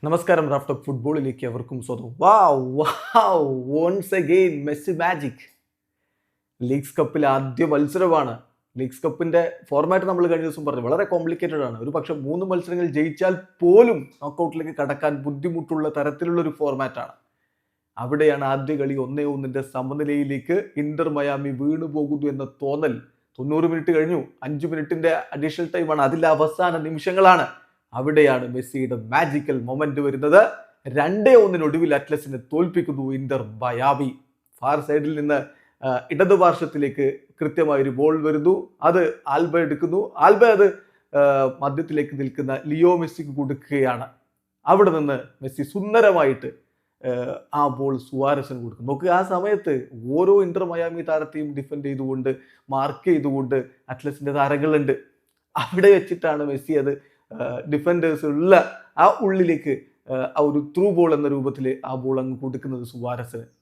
നമസ്കാരം Raf talk ഫുട്ബോളിലേക്ക് അവർക്കും സ്വന്തം. Once again Messi magic. Leagues കപ്പിൽ ആദ്യ മത്സരമാണ്. ലീഗ്സ് കപ്പിന്റെ ഫോർമാറ്റ് നമ്മൾ കഴിഞ്ഞ ദിവസം പറഞ്ഞു, വളരെ കോംപ്ലിക്കേറ്റഡ് ആണ്. ഒരു പക്ഷെ 3 മത്സരങ്ങൾ ജയിച്ചാൽ പോലും നോക്കൌട്ടിലേക്ക് കടക്കാൻ ബുദ്ധിമുട്ടുള്ള തരത്തിലുള്ള ഒരു ഫോർമാറ്റാണ്. അവിടെയാണ് ആദ്യ കളി 1-1 സമനിലയിലേക്ക് ഇന്റർ മയാമി വീണു പോകുന്നു എന്ന തോന്നൽ. 90 മിനിറ്റ് കഴിഞ്ഞു, 5 മിനിറ്റിന്റെ അഡീഷണൽ ടൈമാണ്, അതിലെ അവസാന നിമിഷങ്ങളാണ്. അവിടെയാണ് മെസ്സിയുടെ മാജിക്കൽ മൊമെന്റ് വരുന്നത്. 2-1 അറ്റ്ലസിനെ തോൽപ്പിക്കുന്നു ഇന്റർ മയാമി. ഫാർ സൈഡിൽ നിന്ന് ഇടതുപാർശ്വത്തിലേക്ക് കൃത്യമായൊരു ബോൾ വരുന്നു. അത് ആൽബ എടുക്കുന്നു. ആൽബ അത് മധ്യത്തിലേക്ക് നിൽക്കുന്ന ലിയോ മെസ്സിക്ക് കൊടുക്കുകയാണ്. അവിടെ നിന്ന് മെസ്സി സുന്ദരമായിട്ട് ആ ബോൾ സുവാരസിന് കൊടുക്കും. നോക്കുക, ആ സമയത്ത് ഓരോ ഇന്റർ മയാമി താരത്തെയും ഡിഫെൻഡ് ചെയ്തുകൊണ്ട് മാർക്ക് ചെയ്തുകൊണ്ട് അറ്റ്ലസിന്റെ താരങ്ങളുണ്ട്. അവിടെ വെച്ചിട്ടാണ് മെസ്സി അത് ഡിഫൻഡേഴ്സ് ഉള്ള ആ ഉള്ളിലേക്ക് ആ ഒരു ത്രൂ ബോൾ എന്ന രൂപത്തിൽ ആ ബോൾ അങ്ങ് കൊടുക്കുന്നത്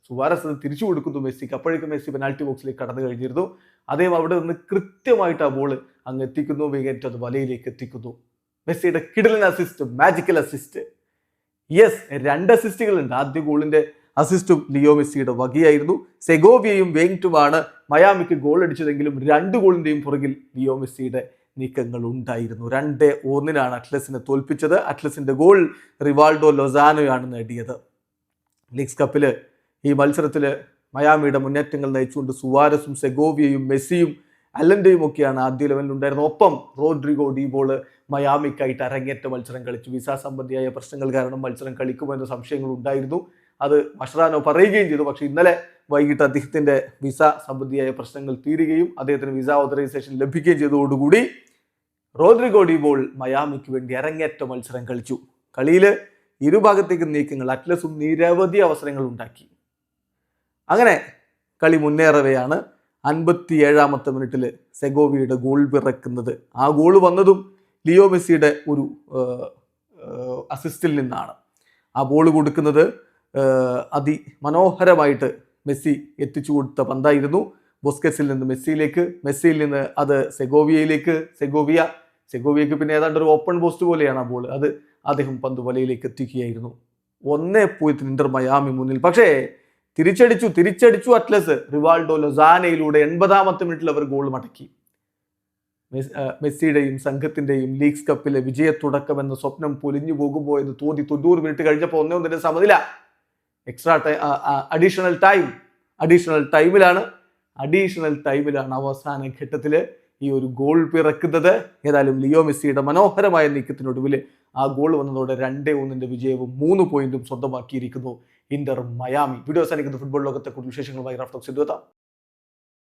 സുവാരസിന് തിരിച്ചു കൊടുക്കുന്നു മെസ്സിക്ക്. അപ്പോഴേക്കും മെസ്സി പെനാൽറ്റി ബോക്സിലേക്ക് കടന്നു കഴിഞ്ഞിരുന്നു. അദ്ദേഹം അവിടെ നിന്ന് കൃത്യമായിട്ട് ആ ബോൾ അങ്ങ് എത്തിക്കുന്നു, വേഗം അത് വലയിലേക്ക് എത്തിക്കുന്നു. മെസ്സിയുടെ കിടിലൻ അസിസ്റ്റ്, മാജിക്കൽ അസിസ്റ്റ്. യെസ്, 2 അസിസ്റ്റുകളുണ്ട്. ആദ്യ ഗോളിന്റെ അസിസ്റ്റും ലിയോ മെസ്സിയുടെ വകയായിരുന്നു. സെഗോവിയയും വെയിങ്റ്റുമാണ് മയാമിക്ക് ഗോൾ അടിച്ചതെങ്കിലും 2 ഗോളിന്റെയും പുറകിൽ ലിയോ മെസ്സിയുടെ നീക്കങ്ങൾ ഉണ്ടായിരുന്നു. 2-1 അറ്റ്ലസിനെ തോൽപ്പിച്ചത്. അറ്റ്ലസിന്റെ ഗോൾ റിവാൾഡോ ലൊസാനോയാണ് നേടിയത്. ലീഗ്സ് കപ്പില് ഈ മത്സരത്തില് മയാമിയുടെ മുന്നേറ്റങ്ങൾ നയിച്ചുകൊണ്ട് സുവാരസും സെഗോവിയയും മെസ്സിയും അലന്റെയും ഒക്കെയാണ് ആദ്യ ലെവലിൽ ഉണ്ടായിരുന്നത്. ഒപ്പം റോഡ്രിഗോ ഡീബോള് മയാമിക്കായിട്ട് അരങ്ങേറ്റ മത്സരം കളിച്ചു. വിസ സംബന്ധിയായ പ്രശ്നങ്ങൾ കാരണം മത്സരം കളിക്കുമെന്ന സംശയങ്ങൾ ഉണ്ടായിരുന്നു. അത് മഷ്റാനോ പറയുകയും ചെയ്തു. പക്ഷെ ഇന്നലെ വൈകിട്ട് അദ്ദേഹത്തിന്റെ വിസ സംബന്ധിയായ പ്രശ്നങ്ങൾ തീരുകയും അദ്ദേഹത്തിന് വിസ ഓതറൈസേഷൻ ലഭിക്കുകയും ചെയ്തതോടുകൂടി റോഡ്രിഗോ ഡീബോൾ മയാമിക്ക് വേണ്ടി അരങ്ങേറ്റ മത്സരം കളിച്ചു. കളിയിൽ ഇരുഭാഗത്തേക്ക് നീക്കങ്ങൾ, അറ്റ്ലസും നിരവധി അവസരങ്ങൾ ഉണ്ടാക്കി. അങ്ങനെ കളി മുന്നേറവെയാണ് 57-ാമത്തെ മിനിറ്റിൽ സെഗോവിയുടെ ഗോൾ പിറക്കുന്നത്. ആ ഗോൾ വന്നതും ലിയോ മെസ്സിയുടെ ഒരു അസിസ്റ്റിൽ നിന്നാണ്. ആ ബോൾ കൊടുക്കുന്നത് അതിമനോഹരമായിട്ട് മെസ്സി എത്തിച്ചു കൊടുത്ത പന്തായിരുന്നു. ബുസ്കറ്റ്സിൽ നിന്ന് മെസ്സിയിലേക്ക്, മെസ്സിയിൽ നിന്ന് അത് സെഗോവിയക്ക് പിന്നെ ഏതാണ്ട് ഒരു ഓപ്പൺ പോസ്റ്റ് പോലെയാണ് ആ ബോൾ. അത് അദ്ദേഹം പന്ത് വലയിലേക്ക് എത്തിക്കുകയായിരുന്നു. 1-0 ഇന്റർ മയാമി മുന്നിൽ. പക്ഷേ തിരിച്ചടിച്ചു അറ്റ്ലസ്. റിവാൾഡോ ലൊസാനയിലൂടെ 80-ാമത്തെ മിനിറ്റിൽ അവർ ഗോൾ മടക്കി. മെസ്സിയുടെയും സംഘത്തിന്റെയും ലീഗ്സ് കപ്പിലെ വിജയത്തുടക്കം എന്ന സ്വപ്നം പൊലിഞ്ഞു പോകുമ്പോൾ എന്ന് തോന്നി. 90 മിനിറ്റ് കഴിഞ്ഞപ്പോൾ 1-1 സമനില. എക്സ്ട്രാ അഡീഷണൽ ടൈമിലാണ് അവസാന ഘട്ടത്തിൽ ഈ ഒരു ഗോൾ പിറക്കുന്നത്. ഏതായാലും ലിയോ മെസ്സിയുടെ മനോഹരമായ നീക്കത്തിനൊടുവിൽ ആ ഗോൾ വന്നതോടെ 2-1 വിജയവും 3 പോയിന്റും സ്വന്തമാക്കിയിരിക്കുന്നു ഇന്റർ മയാമി. വീഡിയോ അവസാനിക്കുന്ന ഫുട്ബോൾ ലോകത്തെ കൂടുതൽ വിശേഷങ്ങളുമായി റാഫ് ടോക്സ് എത്താം.